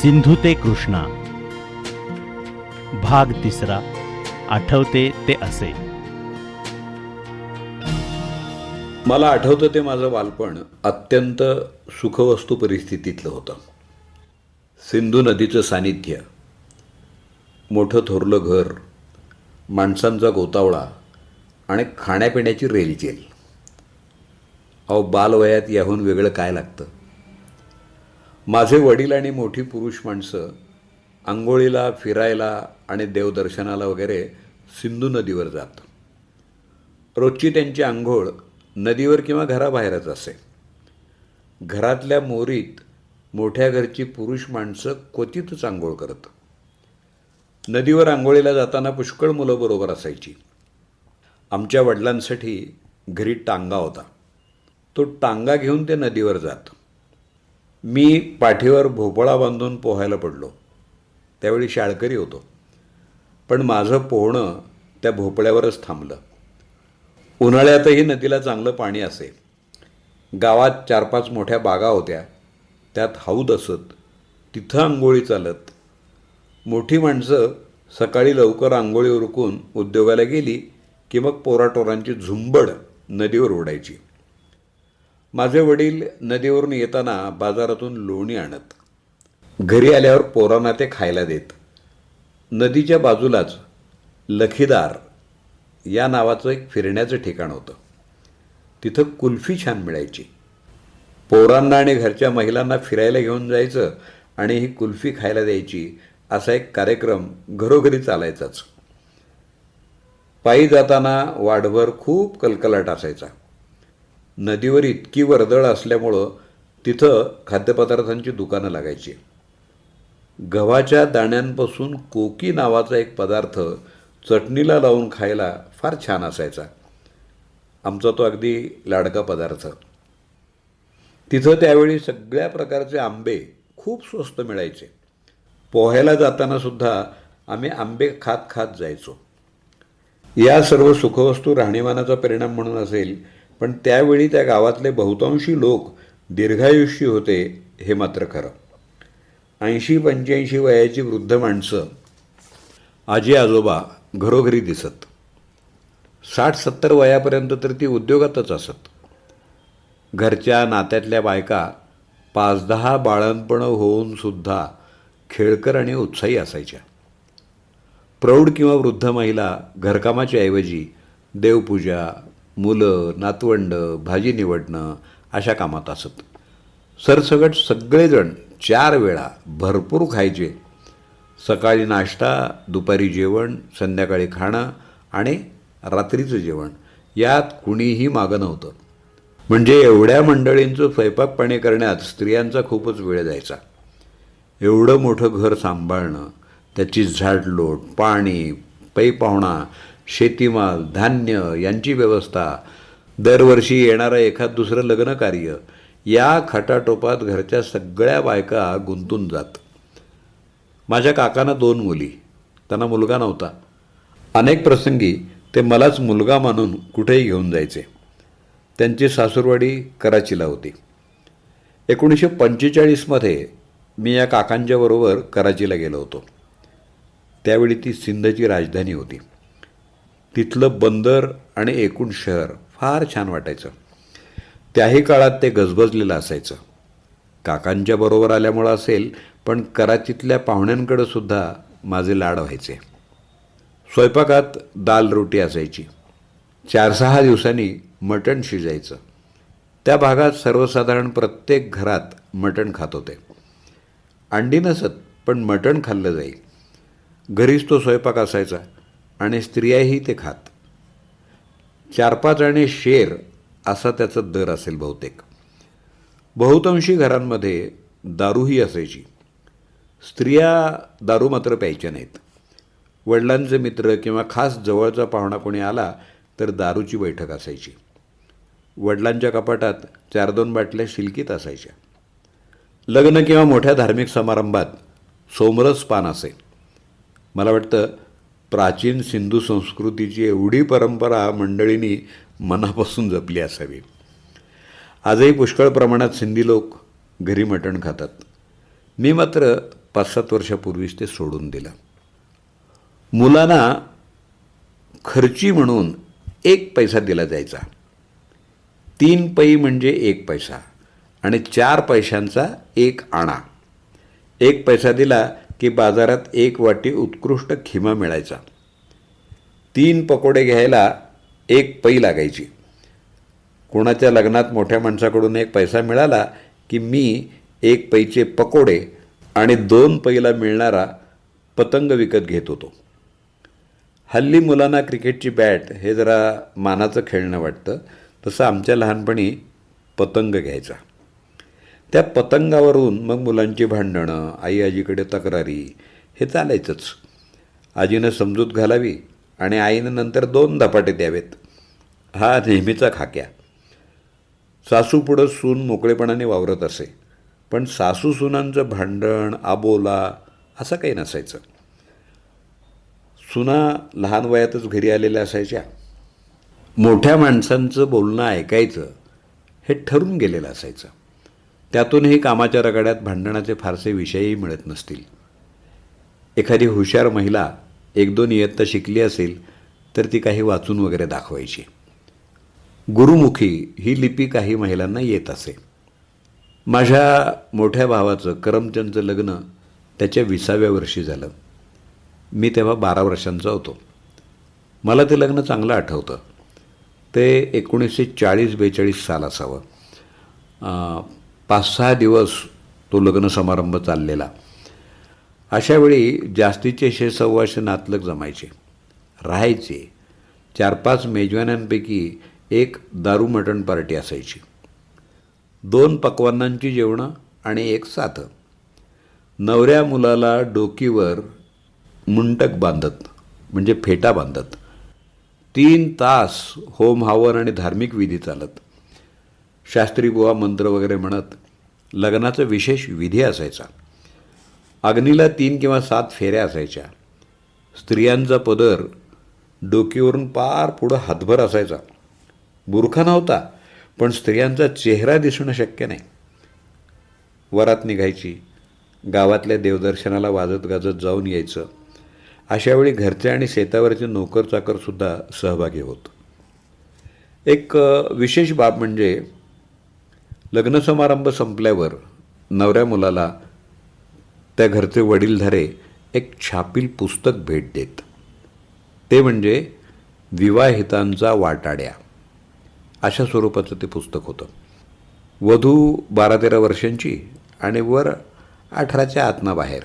सिंधू ते कृष्णा भाग 3 आठवते ते असे. मला आठवतं ते माझं बालपण अत्यंत सुखवस्तू परिस्थितीतलं होतं. सिंधू नदीचं सानिध्य, मोठं थोरलं घर, माणसांचा गोतावळा आणि खाण्यापिण्याची रेलचेल. अहो, बालवयात याहून वेगळं काय लागतं. माझे वडील आणि मोठी पुरुष माणसं आंघोळीला, फिरायला आणि देवदर्शनाला वगैरे सिंधू नदीवर जात. रोजची त्यांची आंघोळ नदीवर किंवा घराबाहेरच असे. घरातल्या मोरीत मोठ्या घरची पुरुष माणसं क्वचितच आंघोळ करत. नदीवर आंघोळीला जाताना पुष्कळ मुलं बरोबर असायची. आमच्या वडिलांसाठी घरी टांगा होता. तो टांगा घेऊन ते नदीवर जात. मी पाठीवर भोपळा बांधून पोहायला पडलो. त्यावेळी शाळकरी होतो, पण माझं पोहणं त्या भोपळ्यावरच थांबलं. उन्हाळ्यातही नदीला चांगलं पाणी असे. गावात 4-5 मोठ्या बागा होत्या. त्यात हौद असत. तिथं आंघोळी चालत. मोठी माणसं सकाळी लवकर आंघोळी उरकून उद्योगाला गेली की मग पोराटोरांची झुंबड नदीवर उडायची. माझे वडील नदीवरून येताना बाजारातून लोणी आणत. घरी आल्यावर पोरांना ते खायला देत. नदीच्या बाजूलाच लखीदार या नावाचं एक फिरण्याचं ठिकाण होतं. तिथं कुल्फी छान मिळायची. पोरांना आणि घरच्या महिलांना फिरायला घेऊन जायचं आणि ही कुल्फी खायला द्यायची, असा एक कार्यक्रम घरोघरी चालायचाच. पायी जाताना वाटभर खूप कलकलाट असायचा. नदीवर इतकी वर्दळ असल्यामुळं तिथं खाद्यपदार्थांची दुकानं लागायची. गव्हाच्या दाण्यांपासून कोकी नावाचा एक पदार्थ चटणीला लावून खायला फार छान असायचा. आमचा तो अगदी लाडका पदार्थ. तिथं त्यावेळी सगळ्या प्रकारचे आंबे खूप स्वस्त मिळायचे. पोहायला जाताना सुद्धा आम्ही आंबे खात खात जायचो. या सर्व सुखवस्तू राहणीमानाचा परिणाम म्हणून असेल, पण त्यावेळी त्या गावातले बहुतांशी लोक दीर्घायुष्य होते, हे मात्र खरं. 80-85 वयाची वृद्ध माणसं, आजी आजोबा घरोघरी दिसत. 60-70 वयापर्यंत तर ती उद्योगातच असत. घरच्या नात्यातल्या बायका 5-10 बाळंतपणं होऊन सुद्धा खेळकर आणि उत्साही असायच्या. प्रौढ किंवा वृद्ध महिला घरकामाच्या ऐवजी देवपूजा, मुलं, नातवंडं, भाजी निवडणं अशा कामात असत. सरसगट सगळेजण 4 वेळा भरपूर खायचे. सकाळी नाश्ता, दुपारी जेवण, संध्याकाळी खाणं आणि रात्रीचं जेवण, यात कुणीही मागं नव्हतं. म्हणजे एवढ्या मंडळींचं स्वयंपाक पाणी करण्यात स्त्रियांचा खूपच वेळ जायचा. एवढं मोठं घर सांभाळणं, त्याची झाडलोट, पाणी, पै पाहुणा, शेतीमाल, धान्य यांची व्यवस्था, दरवर्षी येणारं एखाद दुसरं लग्नकार्य, या खटाटोपात घरच्या सगळ्या बायका गुंतून जात. माझ्या काकांना 2 मुली. त्यांना मुलगा नव्हता. अनेक प्रसंगी ते मलाच मुलगा मानून कुठेही घेऊन जायचे. त्यांची सासूरवाडी कराचीला होती. 1945मध्ये मी या काकांच्याबरोबर कराचीला गेलो होतो. त्यावेळी ती सिंधची राजधानी होती. तिथलं बंदर आणि एकूण शहर फार छान वाटायचं. त्याही काळात ते गजबजलेलं असायचं. काकांच्या बरोबर आल्यामुळं असेल, पण कराचीतल्या पाहुण्यांकडं सुद्धा माझे लाड व्हायचे. स्वयंपाकात दाल रोटी असायची. 4-6 दिवसांनी मटण शिजायचं. त्या भागात सर्वसाधारण प्रत्येक घरात मटण खात होते. अंडी नसत, पण मटण खाल्लं जाई. घरीच तो स्वयंपाक असायचा आणि स्त्रियाही ते खात. 4-5 आणे शेर असा त्याचा दर असेल बहुतेक. बहुतांशी घरांमध्ये दारूही असायची. स्त्रिया दारू मात्र प्यायच्या नाहीत. वडिलांचे मित्र किंवा खास जवळचा पाहुणा कोणी आला तर दारूची बैठक असायची. वडिलांच्या कपाटात 4-2 बाटल्या शिलकीत असायच्या. लग्न किंवा मोठ्या धार्मिक समारंभात सोमरस पान असे. मला वाटतं प्राचीन सिंधू संस्कृतीची एवढी परंपरा मंडळींनी मनापासून जपली असावी. आजही पुष्कळ प्रमाणात सिंधी लोक घरी मटण खातात. मी मात्र 5-7 वर्षापूर्वीच ते सोडून दिलं. मुलांना खर्ची म्हणून 1 पैसा दिला जायचा. 3 पै म्हणजे 1 पैसा आणि 4 पैशांचा 1 आणा. 1 पैसा दिला की बाजारात 1 वाटी उत्कृष्ट खिमा मिळायचा. 3 पकोडे घ्यायला 1 पै लागायची. कोणाच्या लग्नात मोठ्या माणसाकडून 1 पैसा मिळाला की मी 1 पैचे पकोडे आणि 2 पैला मिळणारा पतंग विकत घेत होतो. हल्ली मुलांना क्रिकेटची बॅट हे जरा मानाचं खेळणं वाटतं, तसं आमच्या लहानपणी पतंग घ्यायचा. त्या पतंगावरून मग मुलांची भांडणं, आई आजीकडे तक्रारी हे चालायचंच. आजीनं समजूत घालावी आणि आईनं नंतर 2 धपाटे द्यावेत, हा नेहमीचा खाक्या. सासूपुढं सून मोकळेपणाने वावरत असे, पण सासू सुनांचं भांडण, आबोला असं काही नसायचं. सुना लहान वयातच घरी आलेल्या असायच्या. मोठ्या माणसांचं बोलणं ऐकायचं हे ठरून गेलेलं असायचं. त्यातूनही कामाच्या रगाड्यात भांडणाचे फारसे विषयही मिळत नसतील. एखादी हुशार महिला 1-2 इयत्ता शिकली असेल तर ती काही वाचून वगैरे दाखवायची. गुरुमुखी ही लिपी काही महिलांना येत असे. माझ्या मोठ्या भावाचं करमचंदचं लग्न त्याच्या 20व्या वर्षी झालं. मी तेव्हा 12 वर्षांचा होतो. मला ते लग्न चांगलं आठवतं. ते 1940-42 साल असावं. 5-6 दिवस तो लग्न समारंभ चाललेला. अशावेळी जास्तीचे 6-6 नातलग जमायचे, राहायचे. 4-5 मेजवान्यांपैकी 1 दारू मटण पार्टी असायची. 2 पक्वान्नांची जेवणं आणि 1 साधं. नवऱ्या मुलाला डोकीवर मुंटक बांधत म्हणजे फेटा बांधत 3 तास होम हवन आणि धार्मिक विधी चालत. शास्त्री बुवा मंत्र वगैरे म्हणत लग्नाचा विशेष विधी असायचा. अग्नीला 3 किंवा 7 फेऱ्या असायच्या. स्त्रियांचा पदर डोकीवरून पार पुढं हातभर असायचा. बुरखा नव्हता, पण स्त्रियांचा चेहरा दिसणं शक्य नाही. वरात निघायची. गावातल्या देवदर्शनाला वाजत गाजत जाऊन यायचं. अशावेळी घरचे आणि शेतावरचे नोकर चाकरसुद्धा सहभागी होत. एक विशेष बाब म्हणजे लग्नसमारंभ संपल्यावर नवऱ्या मुलाला त्या घरचे वडीलधारे एक छापील पुस्तक भेट देत. ते म्हणजे विवाहितांचा वाटाड्या अशा स्वरूपाचं ते पुस्तक होतं. वधू 12-13 वर्षांची आणि वर 18च्या आतना बाहेर.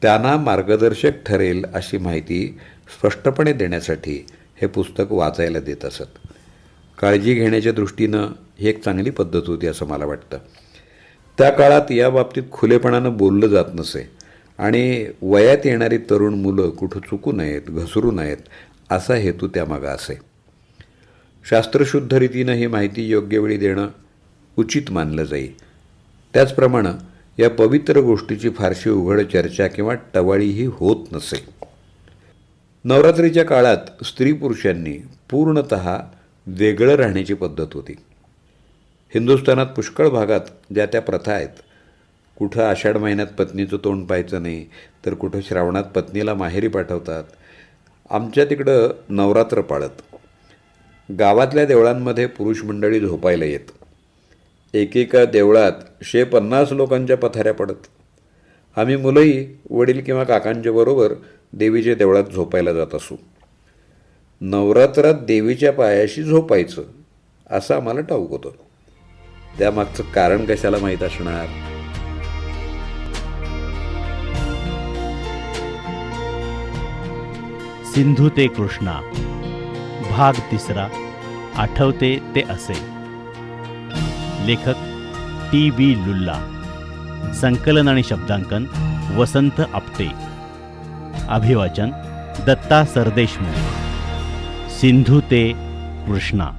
त्यांना मार्गदर्शक ठरेल अशी माहिती स्पष्टपणे देण्यासाठी हे पुस्तक वाचायला देत असत. काळजी घेण्याच्या दृष्टीनं ही एक चांगली पद्धत होती असं मला वाटतं. त्या काळात याबाबतीत खुलेपणानं बोललं जात नसे आणि वयात येणारी तरुण मुलं कुठं चुकू नयेत, घसरू नयेत असा हेतू त्यामागं असे. शास्त्रशुद्ध रीतीनं ही माहिती योग्य वेळी देणं उचित मानलं जाई. त्याचप्रमाणे या पवित्र गोष्टीची फारशी उघड चर्चा किंवा टवाळीही होत नसे. नवरात्रीच्या काळात स्त्री पुरुषांनी पूर्णतः वेगळं राहण्याची पद्धत होती. हिंदुस्थानात पुष्कळ भागात ज्या त्या प्रथा आहेत. कुठं आषाढ महिन्यात पत्नीचं तोंड पाहायचं नाही, तर कुठं श्रावणात पत्नीला माहेरी पाठवतात. आमच्या तिकडं नवरात्र पाळत. गावातल्या देवळांमध्ये पुरुष मंडळी झोपायला येत. एकेका देवळात 150 लोकांच्या पथाऱ्या पडत. आम्ही मुलंही वडील किंवा काकांच्या बरोबर देवीच्या देवळात झोपायला जात असू. नवरात्रात देवीच्या पायाशी झोपायचं असं आम्हाला ठाऊक होतं. त्यामागचं कारण कशाला माहीत असणार. सिंधू ते कृष्णा भाग 3 आठवते ते असे. लेखक TB लुल्ला. संकलन आणि शब्दांकन वसंत आपटे. अभिवाचन दत्ता सरदेशमुख. सिंधू ते कृष्णा.